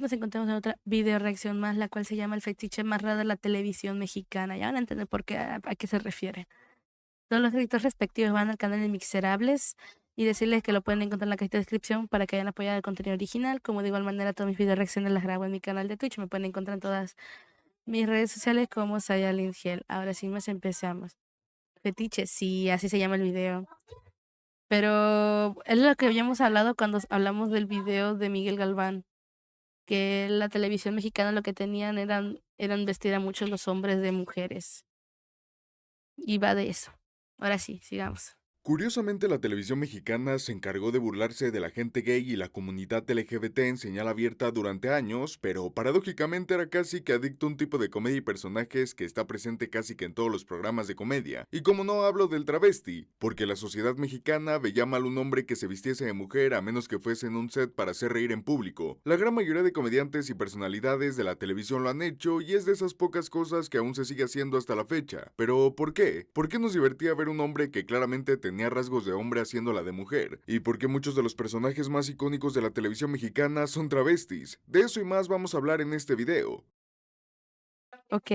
Nos encontramos en otra video reacción más, la cual se llama el fetiche más raro de la televisión mexicana. Ya van a entender por qué, a qué se refiere. Todos los directores respectivos van al canal de Mixerables y decirles que lo pueden encontrar en la cajita de descripción para que hayan apoyado el contenido original. Como de igual manera, todas mis video reacciones las grabo en mi canal de Twitch. Me pueden encontrar en todas mis redes sociales como Saya Lingiel. Ahora sí, más empezamos. Fetiche, sí, así se llama el video. Pero es lo que habíamos hablado cuando hablamos del video de Miguel Galván, que la televisión mexicana lo que tenían eran vestir a muchos los hombres de mujeres. Y va de eso. Ahora sí, sigamos. Curiosamente, la televisión mexicana se encargó de burlarse de la gente gay y la comunidad LGBT en señal abierta durante años, pero paradójicamente era casi que adicto a un tipo de comedia y personajes que está presente casi que en todos los programas de comedia. Y como no hablo del travesti, porque la sociedad mexicana veía mal un hombre que se vistiese de mujer a menos que fuese en un set para hacer reír en público. La gran mayoría de comediantes y personalidades de la televisión lo han hecho y es de esas pocas cosas que aún se sigue haciendo hasta la fecha. Pero ¿por qué? ¿Por qué nos divertía ver un hombre que claramente tenía rasgos de hombre haciéndola de mujer? ¿Y por qué muchos de los personajes más icónicos de la televisión mexicana son travestis? De eso y más vamos a hablar en este video. Ok,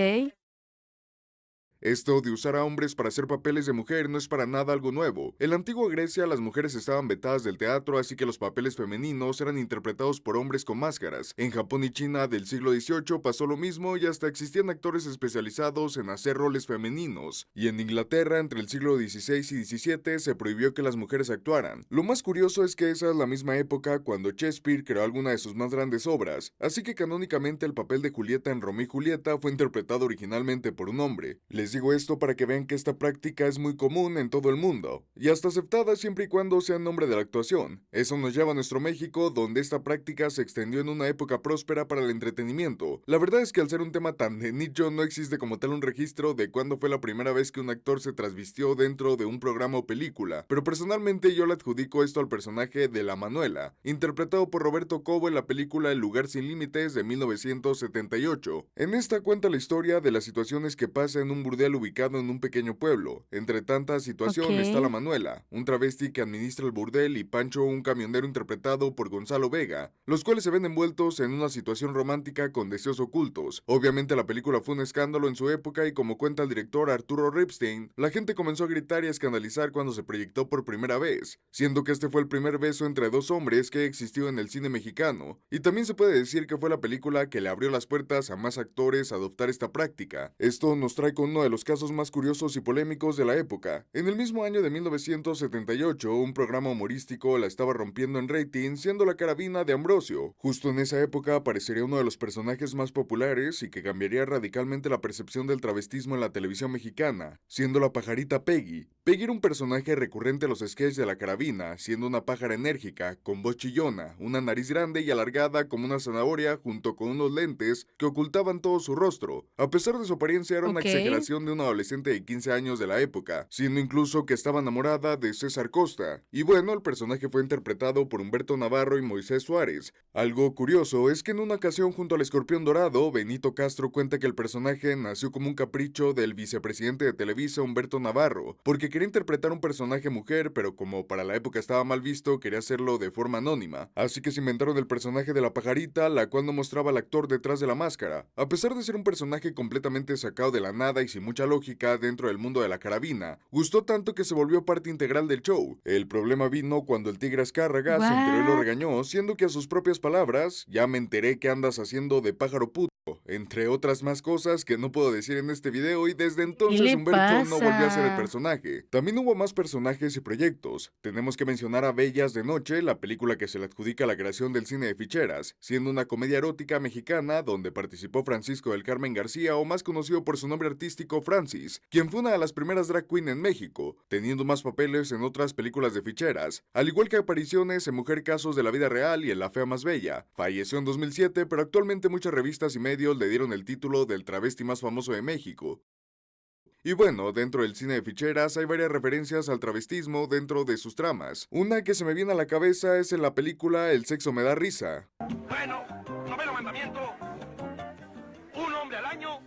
Esto de usar a hombres para hacer papeles de mujer no es para nada algo nuevo. En la antigua Grecia las mujeres estaban vetadas del teatro, así que los papeles femeninos eran interpretados por hombres con máscaras. En Japón y China del siglo XVIII pasó lo mismo y hasta existían actores especializados en hacer roles femeninos. Y en Inglaterra entre el siglo XVI y XVII se prohibió que las mujeres actuaran. Lo más curioso es que esa es la misma época cuando Shakespeare creó alguna de sus más grandes obras, así que canónicamente el papel de Julieta en Romeo y Julieta fue interpretado originalmente por un hombre. Les digo esto para que vean que esta práctica es muy común en todo el mundo, y hasta aceptada siempre y cuando sea en nombre de la actuación. Eso nos lleva a nuestro México, donde esta práctica se extendió en una época próspera para el entretenimiento. La verdad es que al ser un tema tan de nicho, no existe como tal un registro de cuándo fue la primera vez que un actor se transvistió dentro de un programa o película, pero personalmente yo le adjudico esto al personaje de La Manuela, interpretado por Roberto Cobo en la película El lugar sin límites de 1978. En esta cuenta la historia de las situaciones que pasa en un burdel ubicado en un pequeño pueblo. Entre tanta situación está La ok, Manuela, un travesti que administra el burdel, y Pancho, un camionero interpretado por Gonzalo Vega, los cuales se ven envueltos en una situación romántica con deseos ocultos. Obviamente la película fue un escándalo en su época y como cuenta el director Arturo Ripstein, la gente comenzó a gritar y a escandalizar cuando se proyectó por primera vez, siendo que este fue el primer beso entre dos hombres que existió en el cine mexicano, y también se puede decir que fue la película que le abrió las puertas a más actores a adoptar esta práctica. Esto nos trae con uno de los casos más curiosos y polémicos de la época. En el mismo año de 1978, un programa humorístico la estaba rompiendo en rating, siendo La Carabina de Ambrosio. Justo en esa época aparecería uno de los personajes más populares y que cambiaría radicalmente la percepción del travestismo en la televisión mexicana, siendo la pajarita Peggy. Peggy era un personaje recurrente a los sketches de La Carabina, siendo una pájara enérgica, con voz chillona, una nariz grande y alargada como una zanahoria, junto con unos lentes que ocultaban todo su rostro. A pesar de su apariencia, era una ok. exageración de una adolescente de 15 años de la época, siendo incluso que estaba enamorada de César Costa. Y bueno, el personaje fue interpretado por Humberto Navarro y Moisés Suárez. Algo curioso es que en una ocasión junto al Escorpión Dorado, Benito Castro cuenta que el personaje nació como un capricho del vicepresidente de Televisa, Humberto Navarro, porque quería interpretar un personaje mujer, pero como para la época estaba mal visto, quería hacerlo de forma anónima. Así que se inventaron el personaje de la pajarita, la cual no mostraba al actor detrás de la máscara. A pesar de ser un personaje completamente sacado de la nada y sin mucha lógica dentro del mundo de La Carabina, gustó tanto que se volvió parte integral del show. El problema vino cuando el Tigre Azcárraga se enteró y lo What? regañó, siendo que a sus propias palabras, ya me enteré que andas haciendo de pájaro puto, entre otras más cosas que no puedo decir en este video, y desde ¿Qué entonces le Humberto no volvió a ser el pasa? personaje. También hubo más personajes y proyectos. Tenemos que mencionar a Bellas de Noche, la película que se le adjudica la creación del cine de ficheras, siendo una comedia erótica mexicana donde participó Francisco del Carmen García, o más conocido por su nombre artístico Francis, quien fue una de las primeras drag queen en México, teniendo más papeles en otras películas de ficheras, al igual que apariciones en Mujer Casos de la Vida Real y en La Fea Más Bella. Falleció en 2007, pero actualmente muchas revistas y medios le dieron el título del travesti más famoso de México. Y bueno, dentro del cine de ficheras hay varias referencias al travestismo dentro de sus tramas. Una que se me viene a la cabeza es en la película El sexo me da risa. Bueno, noveno mandamiento, un hombre al año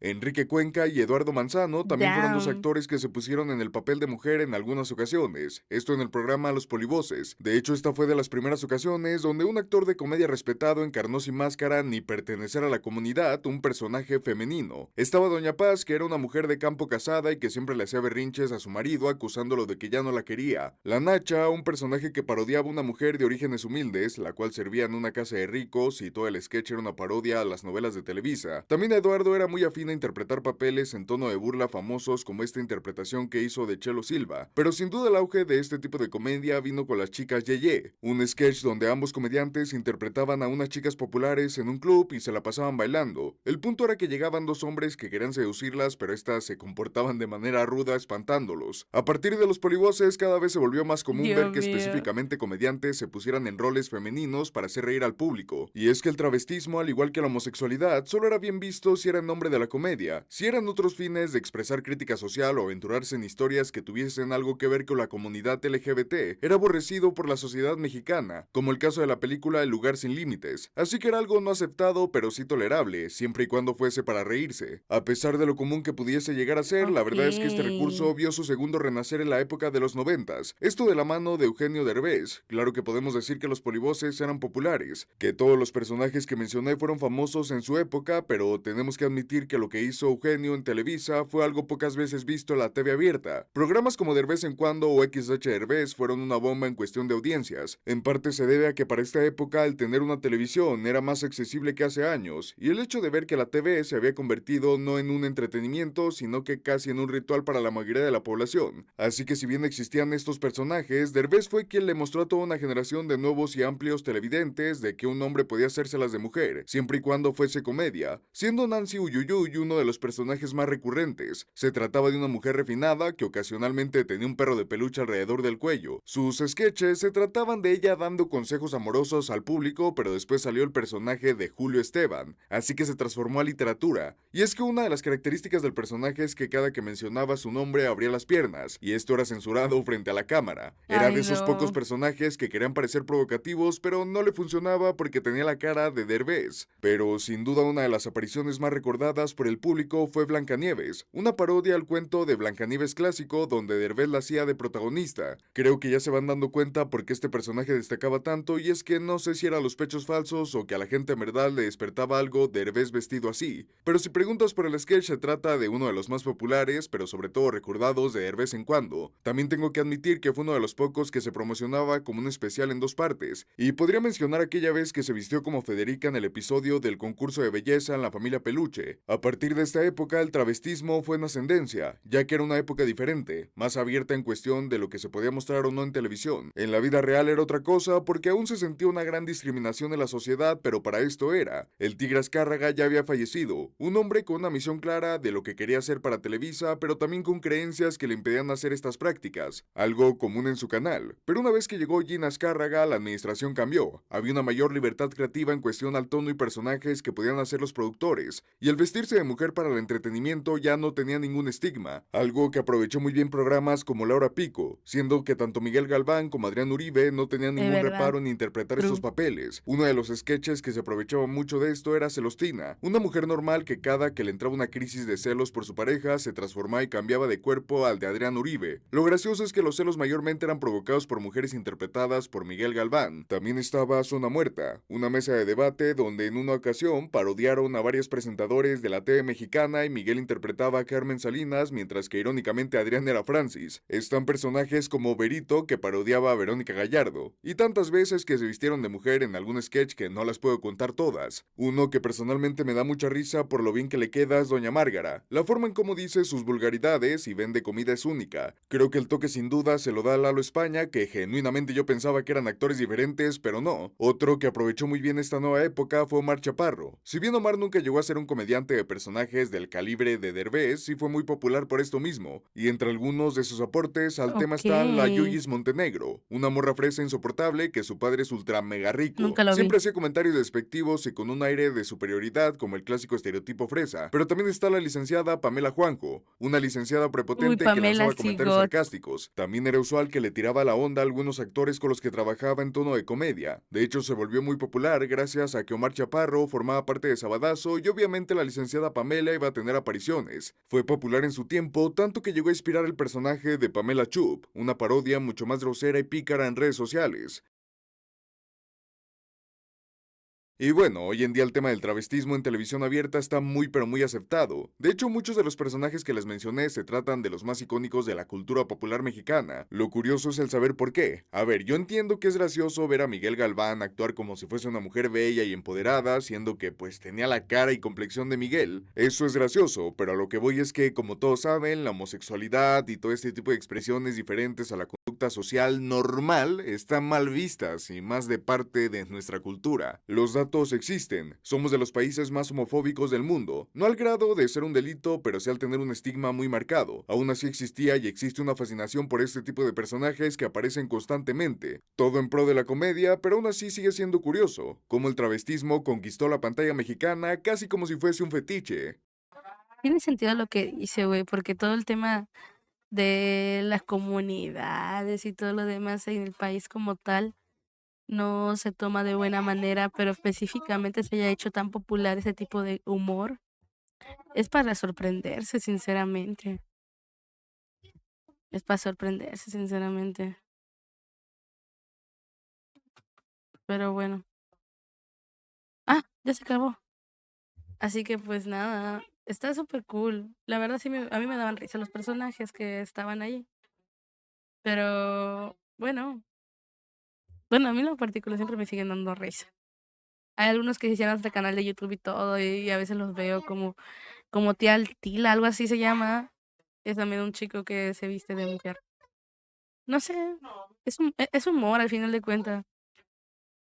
Enrique Cuenca y Eduardo Manzano también fueron dos Damn. actores que se pusieron en el papel de mujer en algunas ocasiones, esto en el programa Los Polivoces. De hecho, esta fue de las primeras ocasiones donde un actor de comedia respetado encarnó sin máscara ni pertenecer a la comunidad un personaje femenino. Estaba Doña Paz, que era una mujer de campo casada y que siempre le hacía berrinches a su marido acusándolo de que ya no la quería. La Nacha, un personaje que parodiaba a una mujer de orígenes humildes, la cual servía en una casa de ricos y todo el sketch era una parodia a las novelas de Televisa. También Eduardo era muy afín a interpretar papeles en tono de burla famosos como esta interpretación que hizo de Chelo Silva, pero sin duda el auge de este tipo de comedia vino con las chicas Yeye, un sketch donde ambos comediantes interpretaban a unas chicas populares en un club y se la pasaban bailando. El punto era que llegaban dos hombres que querían seducirlas, pero estas se comportaban de manera ruda espantándolos. A partir de los polivoces cada vez se volvió más común ver Dios que mío. específicamente comediantes se pusieran en roles femeninos para hacer reír al público, y es que el travestismo, al igual que la homosexualidad, solo era bien visto si era en nombre de la comedia. Si eran otros fines de expresar crítica social o aventurarse en historias que tuviesen algo que ver con la comunidad LGBT, era aborrecido por la sociedad mexicana, como el caso de la película El lugar sin límites. Así que era algo no aceptado, pero sí tolerable, siempre y cuando fuese para reírse. A pesar de lo común que pudiese llegar a ser, la Ok. verdad es que este recurso vio su segundo renacer en la época de los 90s, esto de la mano de Eugenio Derbez. Claro que podemos decir que los polivoces eran populares, que todos los personajes que mencioné fueron famosos en su época, pero tenemos que admitir que lo que hizo Eugenio en Televisa fue algo pocas veces visto en la TV abierta. Programas como De vez en cuando o XH Derbez fueron una bomba en cuestión de audiencias. En parte se debe a que para esta época el tener una televisión era más accesible que hace años, y el hecho de ver que la TV se había convertido no en un entretenimiento, sino que casi en un ritual para la mayoría de la población. Así que si bien existían estos personajes, Derbez fue quien le mostró a toda una generación de nuevos y amplios televidentes de que un hombre podía hacérselas de mujer, siempre y cuando fuese comedia, siendo Nancy Uyuyuy uno de los personajes más recurrentes. Se trataba de una mujer refinada que ocasionalmente tenía un perro de peluche alrededor del cuello. Sus sketches se trataban de ella dando consejos amorosos al público, pero después salió el personaje de Julio Esteban, así que se transformó a literatura. Y es que una de las características del personaje es que cada que mencionaba su nombre abría las piernas, y esto era censurado frente a la cámara. Era de Ay, esos pocos no. personajes que querían parecer provocativos, pero no le funcionaba porque tenía la cara de Derbez. Pero sin duda una de las apariciones más recordadas por el público fue Blancanieves, una parodia al cuento de Blancanieves clásico donde Derbez la hacía de protagonista. Creo que ya se van dando cuenta por qué este personaje destacaba tanto, y es que no sé si eran los pechos falsos o que a la gente en verdad le despertaba algo Derbez vestido así. Pero si preguntas por el sketch, se trata de uno de los más populares, pero sobre todo recordados de vez en cuando. También tengo que admitir que fue uno de los pocos que se promocionaba como un especial en dos partes, y podría mencionar aquella vez que se vistió como Federica en el episodio del concurso de belleza en la familia Peluche. A partir de esta época el travestismo fue en ascendencia, ya que era una época diferente, más abierta en cuestión de lo que se podía mostrar o no en televisión. En la vida real era otra cosa porque aún se sentía una gran discriminación en la sociedad, pero para esto era. El Tigre Azcárraga ya había fallecido, un hombre con una misión clara de lo que quería hacer para Televisa, pero también con creencias que le impedían hacer estas prácticas, algo común en su canal. Pero una vez que llegó Gina Azcárraga, la administración cambió. Había una mayor libertad creativa en cuestión al tono y personajes que podían hacer los productores, y el vestirse de mujer para el entretenimiento ya no tenía ningún estigma, algo que aprovechó muy bien programas como La Hora Pico, siendo que tanto Miguel Galván como Adrián Uribe no tenían De ningún verdad. reparo en interpretar estos True. papeles. Uno de los sketches que se aprovechaba mucho de esto era Celostina, una mujer normal que cada que le entraba una crisis de celos por su pareja se transformaba y cambiaba de cuerpo al de Adrián Uribe. Lo gracioso es que los celos mayormente eran provocados por mujeres interpretadas por Miguel Galván. También estaba Zona Muerta, una mesa de debate donde en una ocasión parodiaron a varios presentadores de la TV mexicana y Miguel interpretaba a Carmen Salinas, mientras que irónicamente Adrián era Francis. Están personajes como Berito, que parodiaba a Verónica Gallardo, y tantas veces que se vistieron de mujer en algún sketch que no las puedo contar todas. Uno que personalmente me da mucha risa por lo bien que le queda es Doña Márgara. La forma en cómo dice sus vulgaridades y vende comida es única. Creo que el toque sin duda se lo da a Lalo España, que genuinamente yo pensaba que eran actores diferentes, pero no. Otro que aprovechó muy bien esta nueva época fue Omar Chaparro. Si bien Omar nunca llegó a ser un comediante de personajes del calibre de Derbez, sí fue muy popular por esto mismo, y entre algunos de sus aportes al tema Ok. está la Yuyis Montenegro, una morra fresa insoportable que su padre es ultra mega rico. Nunca lo vi. Siempre hacía comentarios despectivos y con un aire de superioridad como el clásico estereotipo fresa. Pero también está la licenciada Pamela Juanjo, una licenciada Uy, prepotente que Pamela, lanzaba sí, comentarios God. sarcásticos. También era usual que le tiraba la onda a algunos actores con los que trabajaba en tono de comedia. De hecho, se volvió muy popular gracias a que Omar Chaparro formaba parte de Sabadazo y obviamente supuestamente la licenciada Pamela iba a tener apariciones. Fue popular en su tiempo, tanto que llegó a inspirar el personaje de Pamela Chup, una parodia mucho más grosera y pícara en redes sociales. Y bueno, hoy en día el tema del travestismo en televisión abierta está muy pero muy aceptado. De hecho, muchos de los personajes que les mencioné se tratan de los más icónicos de la cultura popular mexicana. Lo curioso es el saber por qué. A ver, yo entiendo que es gracioso ver a Miguel Galván actuar como si fuese una mujer bella y empoderada, siendo que pues tenía la cara y complexión de Miguel. Eso es gracioso, pero a lo que voy es que, como todos saben, la homosexualidad y todo este tipo de expresiones diferentes a la conducta social normal están mal vistas y más de parte de nuestra cultura. Los datos existen. Somos de los países más homofóbicos del mundo. No al grado de ser un delito, pero sí al tener un estigma muy marcado. Aún así existía y existe una fascinación por este tipo de personajes que aparecen constantemente. Todo en pro de la comedia, pero aún así sigue siendo curioso. Cómo el travestismo conquistó la pantalla mexicana casi como si fuese un fetiche. Tiene sentido lo que dice, güey, porque todo el tema de las comunidades y todo lo demás en el país como tal no se toma de buena manera, pero específicamente se haya hecho tan popular ese tipo de humor, es para sorprenderse, sinceramente. Es para sorprenderse, sinceramente. Pero bueno. Ah, ya se acabó. Así que pues nada, está súper cool. La verdad sí a mí me daban risa los personajes que estaban ahí. Pero bueno, a mí en lo particular siempre me siguen dando risa. Hay algunos que se hicieron hasta canal de YouTube y todo, y a veces los veo como Tía Altila, algo así se llama. Es también un chico que se viste de mujer. No sé, es humor al final de cuentas.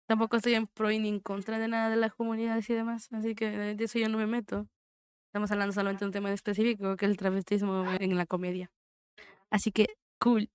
Tampoco estoy en pro y ni en contra de nada de las comunidades y demás, así que de eso yo no me meto. Estamos hablando solamente de un tema en específico, que es el travestismo en la comedia. Así que, cool.